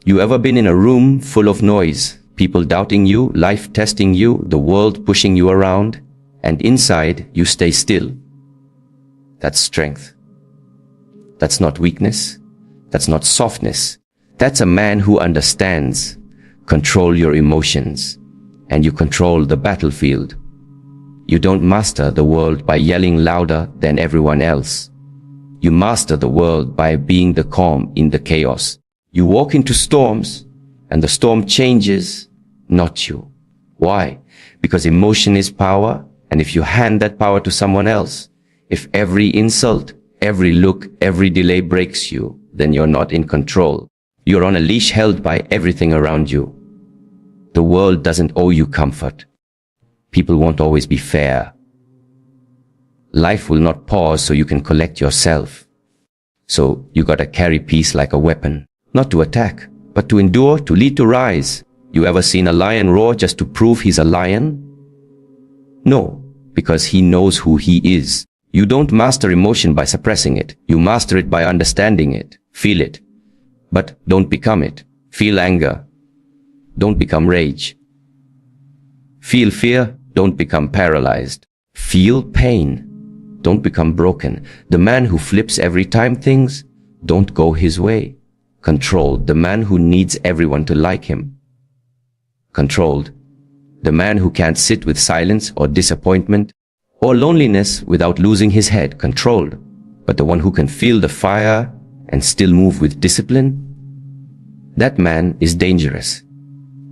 You ever been in a room full of noise, people doubting you, life testing you, the world pushing you around, and inside you stay still? That's strength. That's not weakness. That's not softness. That's a man who understands. Control your emotions, and you control the battlefield. You don't master the world by yelling louder than everyone else. You master the world by being the calm in the chaos. You walk into storms, and the storm changes, not you. Why? Because emotion is power, and if you hand that power to someone else, if every insult, every look, every delay breaks you, then you're not in control. You're on a leash held by everything around you. The world doesn't owe you comfort. People won't always be fair. Life will not pause so you can collect yourself. So you gotta carry peace like a weapon, not to attack, but to endure, to lead, to rise. You ever seen a lion roar just to prove he's a lion? No, because he knows who he is. You don't master emotion by suppressing it. You master it by understanding it. Feel it. But don't become it. Feel anger. Don't become rage. Feel fear. Don't become paralyzed. Feel pain. Don't become broken. The man who flips every time things don't go his way. Controlled. The man who needs everyone to like him. Controlled. The man who can't sit with silence or disappointment or loneliness without losing his head. Controlled. But the one who can feel the fire and still move with discipline, that man is dangerous.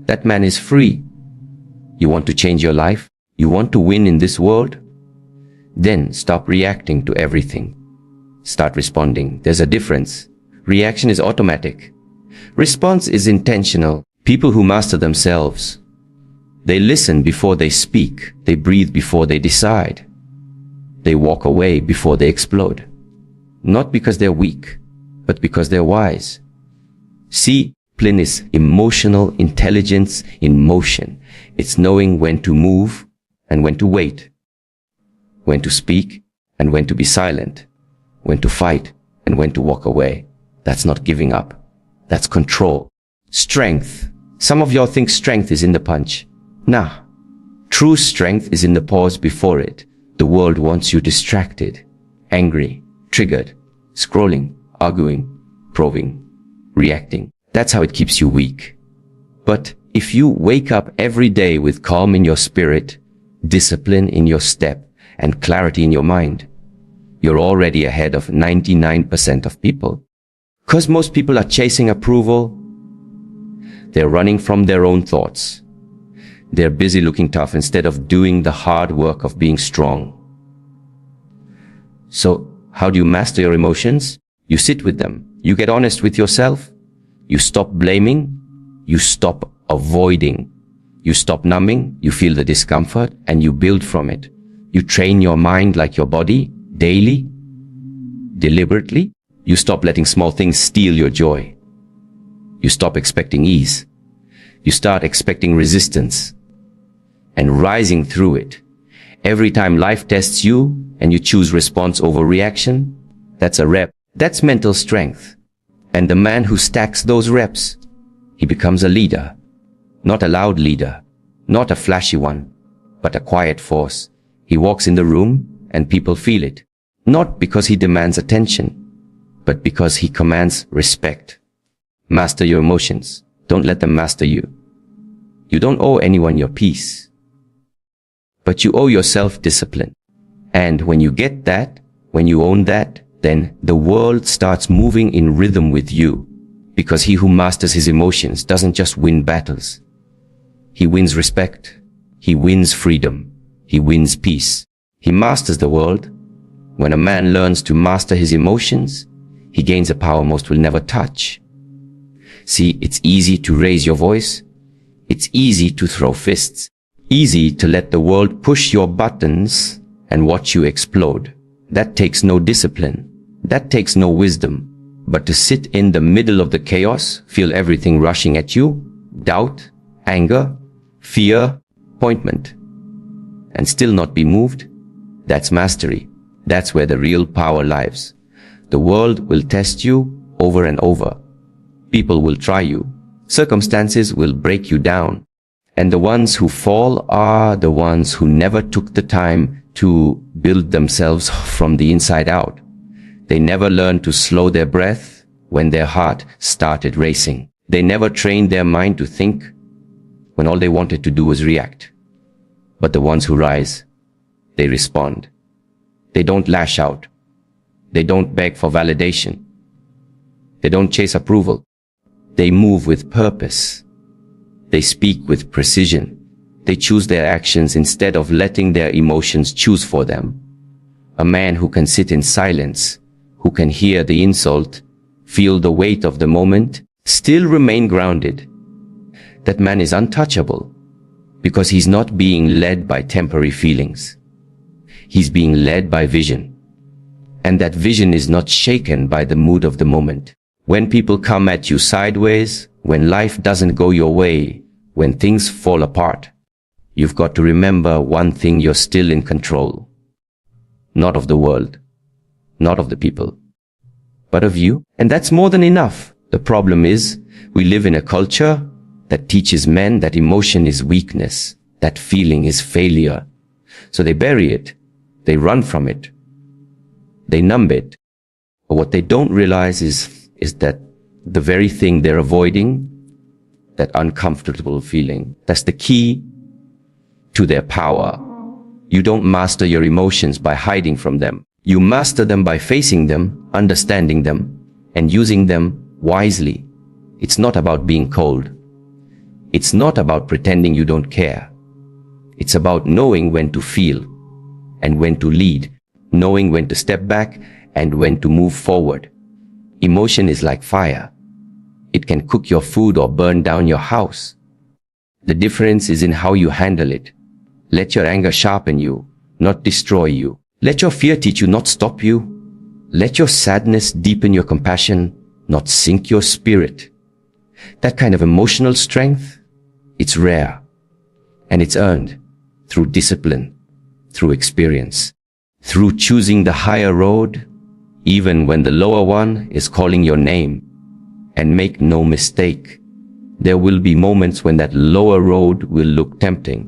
That man is free. You want to change your life? You want to win in this world? Then stop reacting to everything. Start responding. There's a difference. Reaction is automatic. Response is intentional. People who master themselves, they listen before they speak. They breathe before they decide. They walk away before they explode. Not because they're weak, but because they're wise. See, discipline is emotional intelligence in motion. It's knowing when to move and when to wait, when to speak and when to be silent, when to fight and when to walk away. That's not giving up. That's control. Strength. Some of y'all think strength is in the punch. Nah. True strength is in the pause before it. The world wants you distracted, angry, triggered, scrolling, arguing, probing, reacting. That's how it keeps you weak. But if you wake up every day with calm in your spirit, discipline in your step, and clarity in your mind, you're already ahead of 99% of people. Because most people are chasing approval, they're running from their own thoughts. They're busy looking tough instead of doing the hard work of being strong. So, how do you master your emotions? You sit with them. You get honest with yourself. You stop blaming. You stop avoiding. You stop numbing. You feel the discomfort and you build from it. You train your mind like your body daily, deliberately. You stop letting small things steal your joy. You stop expecting ease. You start expecting resistance and rising through it. Every time life tests you and you choose response over reaction, that's a rep. That's mental strength. And the man who stacks those reps, he becomes a leader. Not a loud leader, not a flashy one, but a quiet force. He walks in the room and people feel it. Not because he demands attention, but because he commands respect. Master your emotions. Don't let them master you. You don't owe anyone your peace, but you owe yourself discipline. And when you get that, when you own that, then the world starts moving in rhythm with you. Because he who masters his emotions doesn't just win battles. He wins respect. He wins freedom. He wins peace. He masters the world. When a man learns to master his emotions, he gains a power most will never touch. See, it's easy to raise your voice. It's easy to throw fists. Easy to let the world push your buttons and watch you explode. That takes no discipline. That takes no wisdom. But to sit in the middle of the chaos, feel everything rushing at you, doubt, anger, fear, appointment, and still not be moved, that's mastery. That's where the real power lies. The world will test you over and over. People will try you. Circumstances will break you down. And the ones who fall are the ones who never took the time to build themselves from the inside out. They never learned to slow their breath when their heart started racing. They never trained their mind to think when all they wanted to do was react. But the ones who rise, they respond. They don't lash out. They don't beg for validation. They don't chase approval. They move with purpose. They speak with precision. They choose their actions instead of letting their emotions choose for them. A man who can sit in silence, who can hear the insult, feel the weight of the moment, still remain grounded. That man is untouchable because he's not being led by temporary feelings. He's being led by vision. And that vision is not shaken by the mood of the moment. When people come at you sideways, when life doesn't go your way, when things fall apart, you've got to remember one thing: you're still in control. Not of the world, not of the people, but of you. And that's more than enough. The problem is, we live in a culture that teaches men that emotion is weakness, that feeling is failure. So they bury it, they run from it, they numb it. But what they don't realize is that the very thing they're avoiding, that uncomfortable feeling, that's the key to their power. You don't master your emotions by hiding from them. You master them by facing them, understanding them, and using them wisely. It's not about being cold. It's not about pretending you don't care. It's about knowing when to feel and when to lead, knowing when to step back and when to move forward. Emotion is like fire. It can cook your food or burn down your house. The difference is in how you handle it. Let your anger sharpen you, not destroy you. Let your fear teach you, not stop you. Let your sadness deepen your compassion, not sink your spirit. That kind of emotional strength, it's rare. And it's earned through discipline, through experience, through choosing the higher road, even when the lower one is calling your name. And make no mistake, there will be moments when that lower road will look tempting,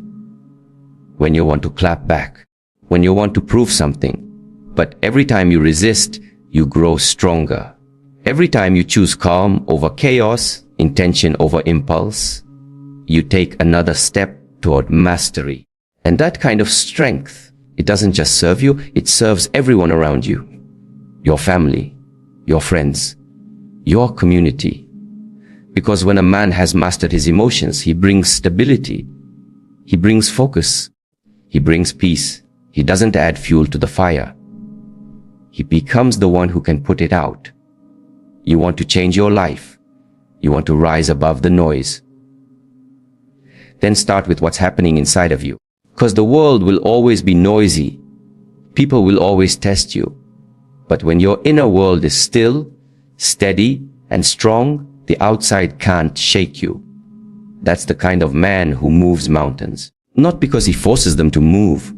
when you want to clap back, when you want to prove something. But every time you resist, you grow stronger. Every time you choose calm over chaos, intention over impulse, you take another step toward mastery. And that kind of strength, it doesn't just serve you, it serves everyone around you. Your family, your friends, your community. Because when a man has mastered his emotions, he brings stability. He brings focus. He brings peace. He doesn't add fuel to the fire. He becomes the one who can put it out. You want to change your life. You want to rise above the noise. Then start with what's happening inside of you. Because the world will always be noisy. People will always test you. But when your inner world is still, steady, and strong, the outside can't shake you. That's the kind of man who moves mountains. Not because he forces them to move,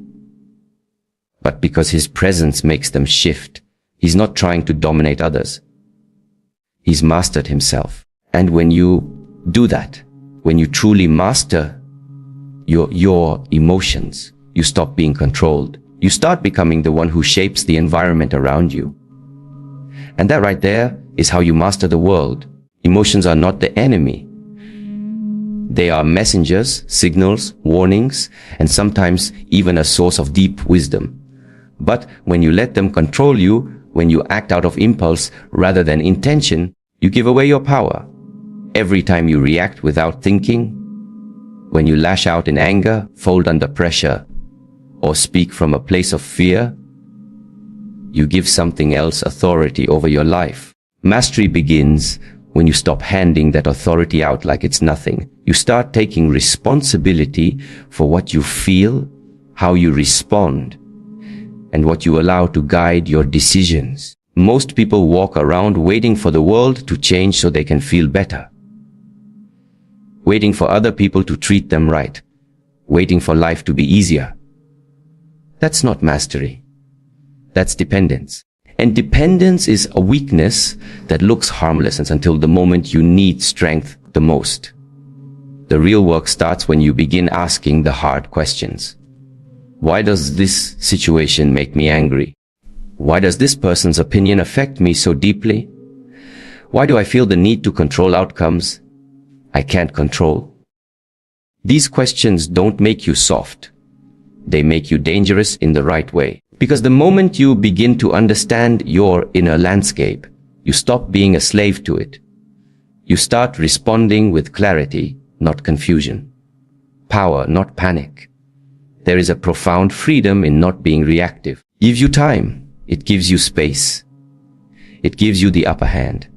but because his presence makes them shift. He's not trying to dominate others. He's mastered himself. And when you do that, when you truly master your emotions, you stop being controlled. You start becoming the one who shapes the environment around you. And that right there is how you master the world. Emotions are not the enemy. They are messengers, signals, warnings, and sometimes even a source of deep wisdom. But when you let them control you, when you act out of impulse rather than intention, you give away your power. Every time you react without thinking, when you lash out in anger, fold under pressure, or speak from a place of fear, you give something else authority over your life. Mastery begins when you stop handing that authority out like it's nothing. You start taking responsibility for what you feel, how you respond, and what you allow to guide your decisions. Most people walk around waiting for the world to change so they can feel better. Waiting for other people to treat them right. Waiting for life to be easier. That's not mastery. That's dependence. And dependence is a weakness that looks harmless until the moment you need strength the most. The real work starts when you begin asking the hard questions. Why does this situation make me angry? Why does this person's opinion affect me so deeply? Why do I feel the need to control outcomes I can't control? These questions don't make you soft. They make you dangerous in the right way. Because the moment you begin to understand your inner landscape, you stop being a slave to it. You start responding with clarity, not confusion. Power, not panic. There is a profound freedom in not being reactive. It gives you time. It gives you space. It gives you the upper hand.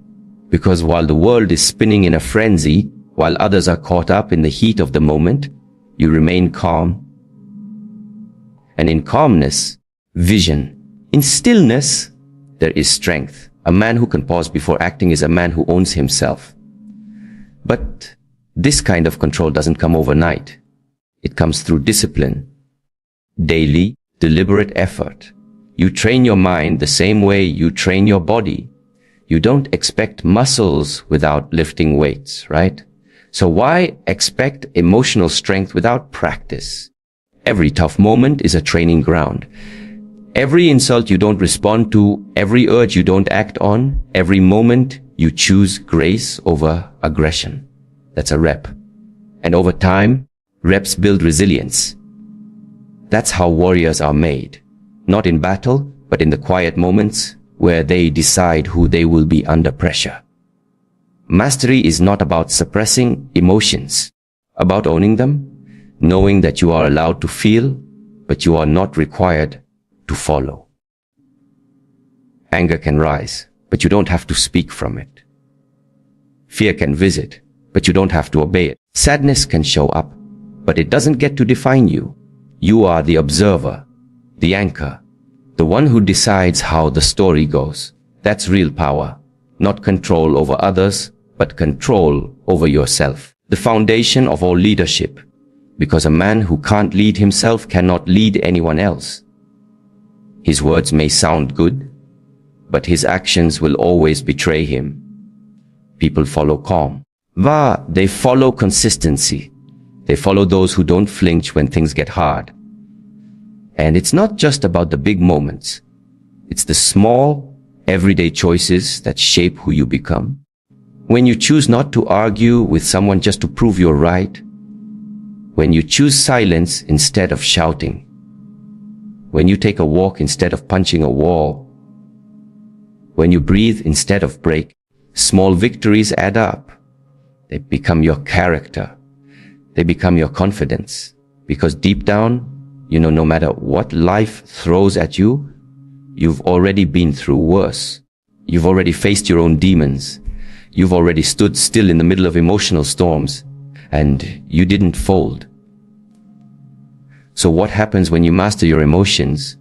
Because while the world is spinning in a frenzy, while others are caught up in the heat of the moment, you remain calm. And in calmness, vision. In stillness, there is strength. A man who can pause before acting is a man who owns himself. But this kind of control doesn't come overnight. It comes through discipline. Daily, deliberate effort. You train your mind the same way you train your body. You don't expect muscles without lifting weights, right? So why expect emotional strength without practice? Every tough moment is a training ground. Every insult you don't respond to, every urge you don't act on, every moment you choose grace over aggression. That's a rep. And over time, reps build resilience. That's how warriors are made. Not in battle, but in the quiet moments where they decide who they will be under pressure. Mastery is not about suppressing emotions, about owning them, knowing that you are allowed to feel, but you are not required to follow. Anger can rise, but you don't have to speak from it. Fear can visit, but you don't have to obey it. Sadness can show up, but it doesn't get to define you. You are the observer, the anchor, the one who decides how the story goes. That's real power, not control over others, but control over yourself. The foundation of all leadership, because a man who can't lead himself cannot lead anyone else. His words may sound good, but his actions will always betray him. People follow calm. They follow consistency. They follow those who don't flinch when things get hard. And it's not just about the big moments. It's the small, everyday choices that shape who you become. When you choose not to argue with someone just to prove you're right, when you choose silence instead of shouting, when you take a walk instead of punching a wall, when you breathe instead of break, small victories add up. They become your character. They become your confidence. Because deep down, you know, no matter what life throws at you, you've already been through worse. You've already faced your own demons. You've already stood still in the middle of emotional storms, and you didn't fold. So what happens when you master your emotions?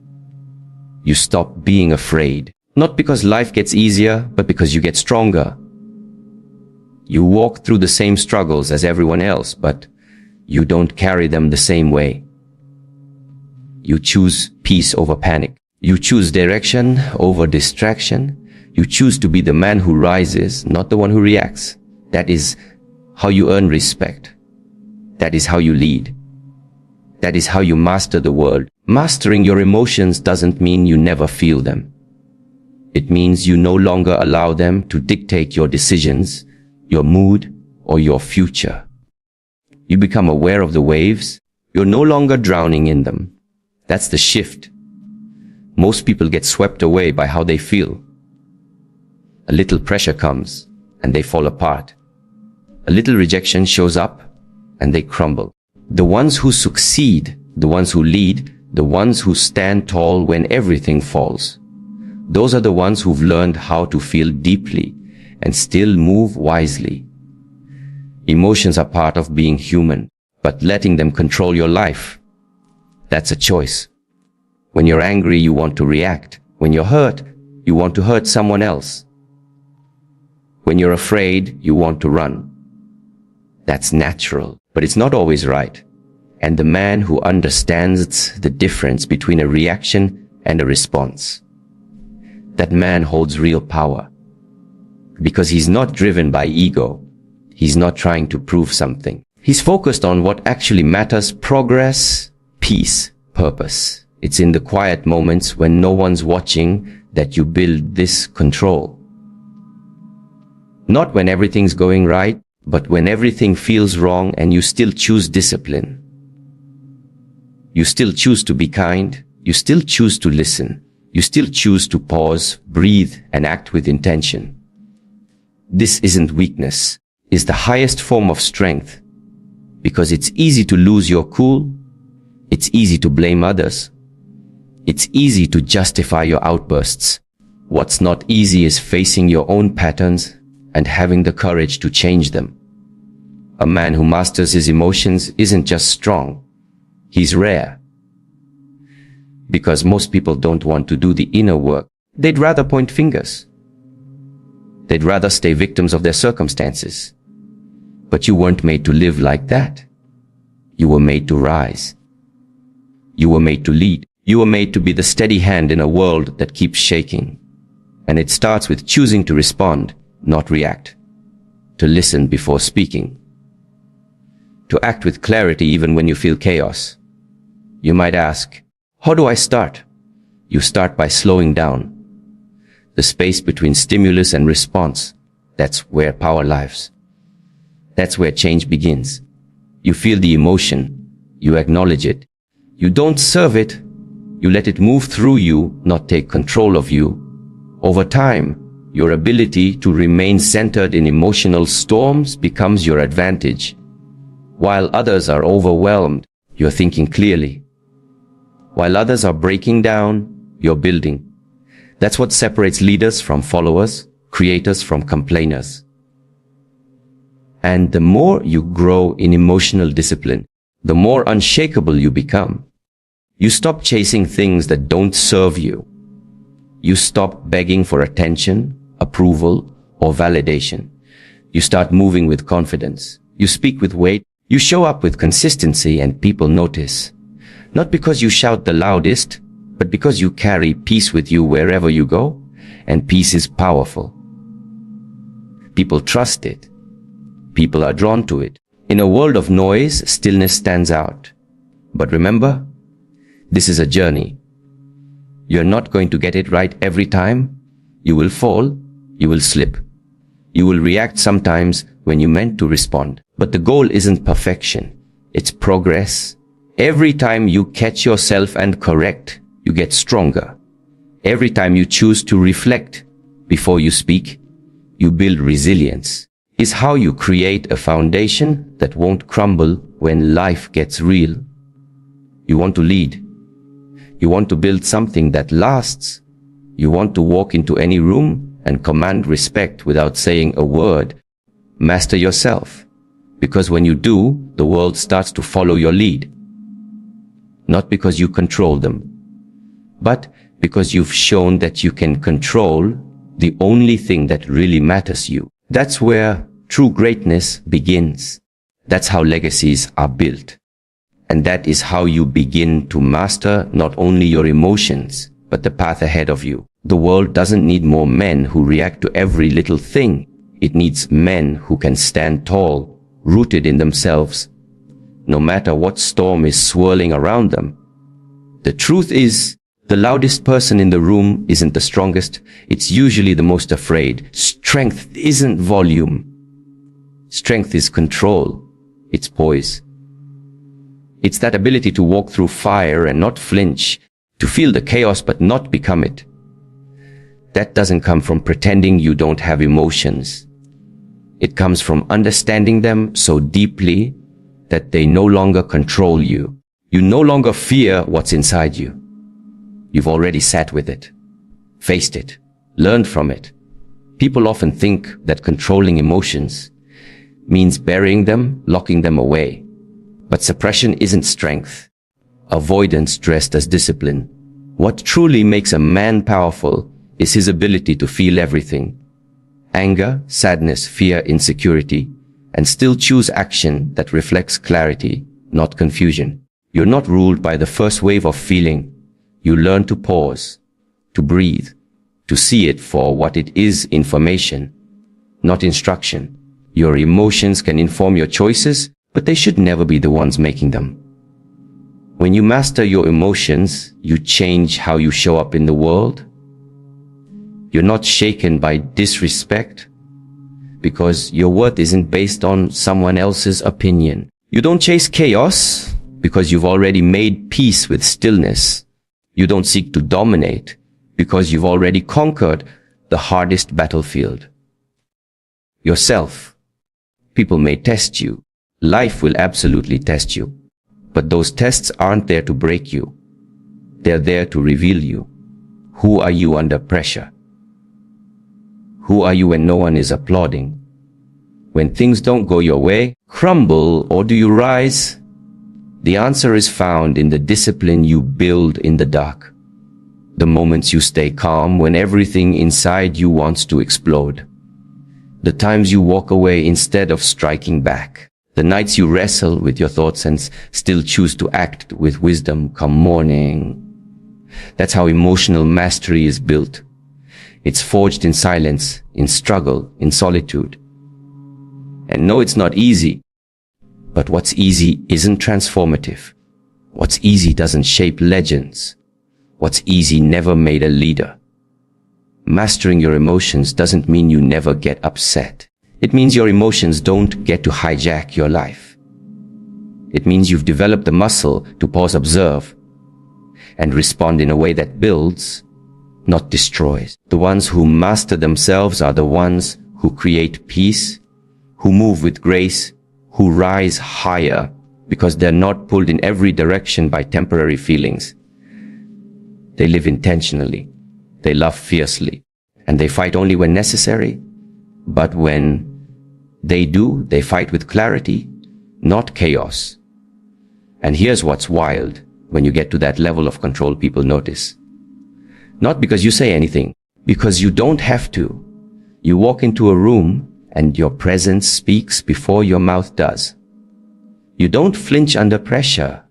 You stop being afraid. Not because life gets easier, but because you get stronger. You walk through the same struggles as everyone else, but you don't carry them the same way. You choose peace over panic. You choose direction over distraction. You choose to be the man who rises, not the one who reacts. That is how you earn respect. That is how you lead. That is how you master the world. Mastering your emotions doesn't mean you never feel them. It means you no longer allow them to dictate your decisions, your mood, or your future. You become aware of the waves. You're no longer drowning in them. That's the shift. Most people get swept away by how they feel. A little pressure comes, and they fall apart. A little rejection shows up, and they crumble. The ones who succeed, the ones who lead, the ones who stand tall when everything falls, those are the ones who've learned how to feel deeply and still move wisely. Emotions are part of being human, but letting them control your life, that's a choice. When you're angry, you want to react. When you're hurt, you want to hurt someone else. When you're afraid, you want to run. That's natural, but it's not always right. And the man who understands the difference between a reaction and a response, that man holds real power. Because he's not driven by ego. He's not trying to prove something. He's focused on what actually matters: progress, peace, purpose. It's in the quiet moments when no one's watching that you build this control. Not when everything's going right, but when everything feels wrong and you still choose discipline. You still choose to be kind. You still choose to listen. You still choose to pause, breathe, and act with intention. This isn't weakness. It's the highest form of strength. Because it's easy to lose your cool. It's easy to blame others. It's easy to justify your outbursts. What's not easy is facing your own patterns and having the courage to change them. A man who masters his emotions isn't just strong. He's rare. Because most people don't want to do the inner work. They'd rather point fingers. They'd rather stay victims of their circumstances. But you weren't made to live like that. You were made to rise. You were made to lead. You were made to be the steady hand in a world that keeps shaking. And it starts with choosing to respond, not react. To listen before speaking. To act with clarity even when you feel chaos. You might ask, how do I start? You start by slowing down. The space between stimulus and response, that's where power lives. That's where change begins. You feel the emotion. You acknowledge it. You don't serve it. You let it move through you, not take control of you. Over time, your ability to remain centered in emotional storms becomes your advantage. While others are overwhelmed, you're thinking clearly. While others are breaking down, you're building. That's what separates leaders from followers, creators from complainers. And the more you grow in emotional discipline, the more unshakable you become. You stop chasing things that don't serve you. You stop begging for attention, approval, or validation. You start moving with confidence. You speak with weight. You show up with consistency and people notice. Not because you shout the loudest, but because you carry peace with you wherever you go, and peace is powerful. People trust it. People are drawn to it. In a world of noise, stillness stands out. But remember, this is a journey. You're not going to get it right every time. You will fall. You will slip. You will react sometimes when you meant to respond. But the goal isn't perfection. It's progress. Every time you catch yourself and correct, you get stronger. Every time you choose to reflect before you speak, you build resilience. It's how you create a foundation that won't crumble when life gets real. You want to lead. You want to build something that lasts. You want to walk into any room and command respect without saying a word. Master yourself. Because when you do, the world starts to follow your lead. Not because you control them, but because you've shown that you can control the only thing that really matters you. That's where true greatness begins. That's how legacies are built. And that is how you begin to master not only your emotions, but the path ahead of you. The world doesn't need more men who react to every little thing. It needs men who can stand tall, rooted in themselves, no matter what storm is swirling around them. The truth is, the loudest person in the room isn't the strongest. It's usually the most afraid. Strength isn't volume. Strength is control. It's poise. It's that ability to walk through fire and not flinch, to feel the chaos but not become it. That doesn't come from pretending you don't have emotions. It comes from understanding them so deeply that they no longer control you. You no longer fear what's inside you. You've already sat with it, faced it, learned from it. People often think that controlling emotions means burying them, locking them away. But suppression isn't strength. Avoidance dressed as discipline. What truly makes a man powerful is his ability to feel everything. Anger, sadness, fear, insecurity, and still choose action that reflects clarity, not confusion. You're not ruled by the first wave of feeling. You learn to pause, to breathe, to see it for what it is: information, not instruction. Your emotions can inform your choices, but they should never be the ones making them. When you master your emotions, you change how you show up in the world. You're not shaken by disrespect because your worth isn't based on someone else's opinion. You don't chase chaos because you've already made peace with stillness. You don't seek to dominate because you've already conquered the hardest battlefield. Yourself. People may test you. Life will absolutely test you. But those tests aren't there to break you. They're there to reveal you. Who are you under pressure? Who are you when no one is applauding? When things don't go your way, crumble, or do you rise? The answer is found in the discipline you build in the dark. The moments you stay calm when everything inside you wants to explode. The times you walk away instead of striking back. The nights you wrestle with your thoughts and still choose to act with wisdom come morning. That's how emotional mastery is built. It's forged in silence, in struggle, in solitude. And no, it's not easy. But what's easy isn't transformative. What's easy doesn't shape legends. What's easy never made a leader. Mastering your emotions doesn't mean you never get upset. It means your emotions don't get to hijack your life. It means you've developed the muscle to pause, observe, and respond in a way that builds, not destroys. The ones who master themselves are the ones who create peace, who move with grace, who rise higher because they're not pulled in every direction by temporary feelings. They live intentionally, they love fiercely, and they fight only when necessary. But when they do, they fight with clarity, not chaos. And here's what's wild. When you get to that level of control, people notice. Not because you say anything, because you don't have to. You walk into a room and your presence speaks before your mouth does. You don't flinch under pressure,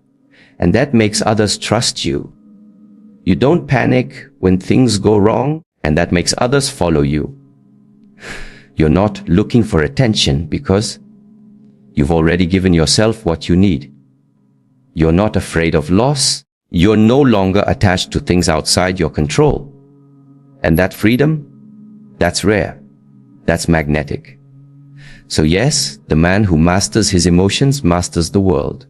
and that makes others trust you. You don't panic when things go wrong, and that makes others follow you. You're not looking for attention because you've already given yourself what you need. You're not afraid of loss. You're no longer attached to things outside your control. And that freedom, that's rare. That's magnetic. So yes, the man who masters his emotions masters the world.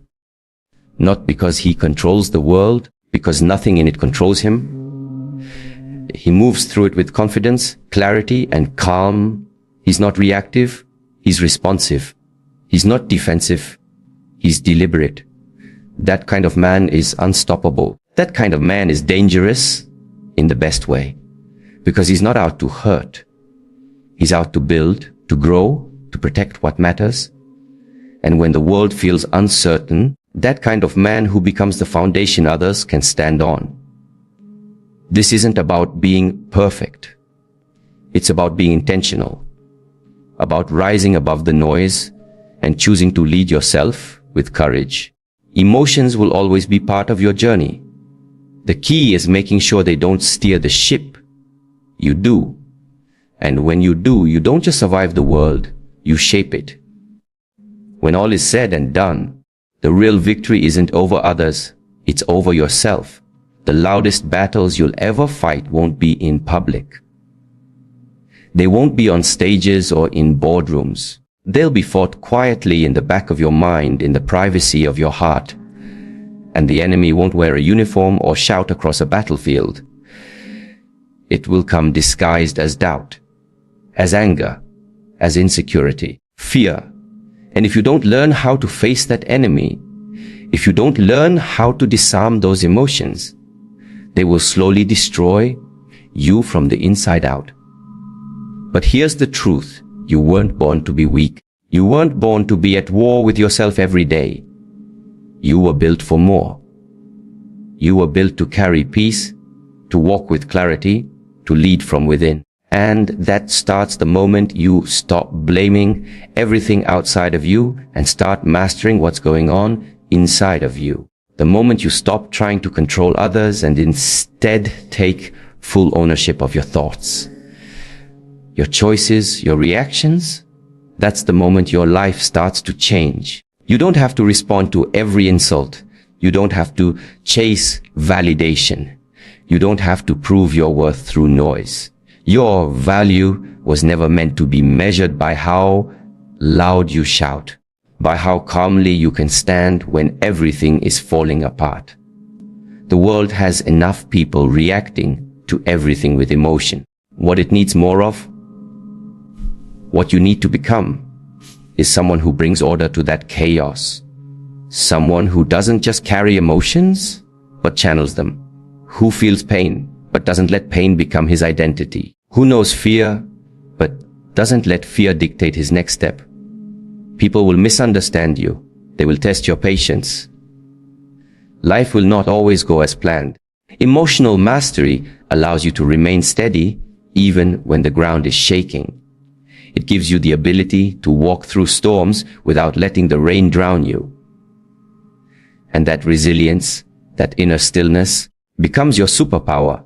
Not because he controls the world, because nothing in it controls him. He moves through it with confidence, clarity, and calm. He's not reactive, he's responsive. He's not defensive, he's deliberate. That kind of man is unstoppable. That kind of man is dangerous in the best way. Because he's not out to hurt. He's out to build, to grow, to protect what matters. And when the world feels uncertain, that kind of man who becomes the foundation others can stand on. This isn't about being perfect. It's about being intentional. About rising above the noise and choosing to lead yourself with courage. Emotions will always be part of your journey. The key is making sure they don't steer the ship. You do. And when you do, you don't just survive the world, you shape it. When all is said and done, the real victory isn't over others, it's over yourself. The loudest battles you'll ever fight won't be in public. They won't be on stages or in boardrooms. They'll be fought quietly in the back of your mind, in the privacy of your heart. And the enemy won't wear a uniform or shout across a battlefield. It will come disguised as doubt, as anger, as insecurity, fear. And if you don't learn how to face that enemy, if you don't learn how to disarm those emotions, they will slowly destroy you from the inside out. But here's the truth. You weren't born to be weak. You weren't born to be at war with yourself every day. You were built for more. You were built to carry peace, to walk with clarity, to lead from within. And that starts the moment you stop blaming everything outside of you and start mastering what's going on inside of you. The moment you stop trying to control others and instead take full ownership of your thoughts, your choices, your reactions, that's the moment your life starts to change. You don't have to respond to every insult. You don't have to chase validation. You don't have to prove your worth through noise. Your value was never meant to be measured by how loud you shout, by how calmly you can stand when everything is falling apart. The world has enough people reacting to everything with emotion. What it needs more of, what you need to become, is someone who brings order to that chaos. Someone who doesn't just carry emotions, but channels them. Who feels pain, but doesn't let pain become his identity. Who knows fear, but doesn't let fear dictate his next step. People will misunderstand you. They will test your patience. Life will not always go as planned. Emotional mastery allows you to remain steady even when the ground is shaking. It gives you the ability to walk through storms without letting the rain drown you. And that resilience, that inner stillness, becomes your superpower.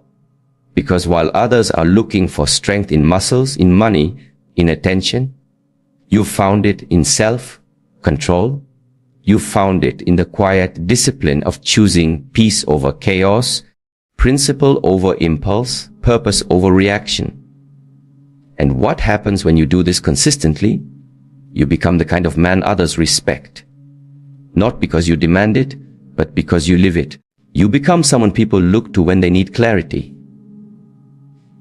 Because while others are looking for strength in muscles, in money, in attention, you found it in self-control. You found it in the quiet discipline of choosing peace over chaos, principle over impulse, purpose over reaction. And what happens when you do this consistently? You become the kind of man others respect. Not because you demand it, but because you live it. You become someone people look to when they need clarity.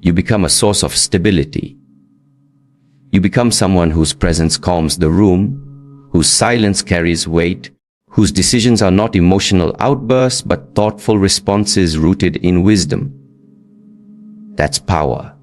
You become a source of stability. You become someone whose presence calms the room, whose silence carries weight, whose decisions are not emotional outbursts, but thoughtful responses rooted in wisdom. That's power.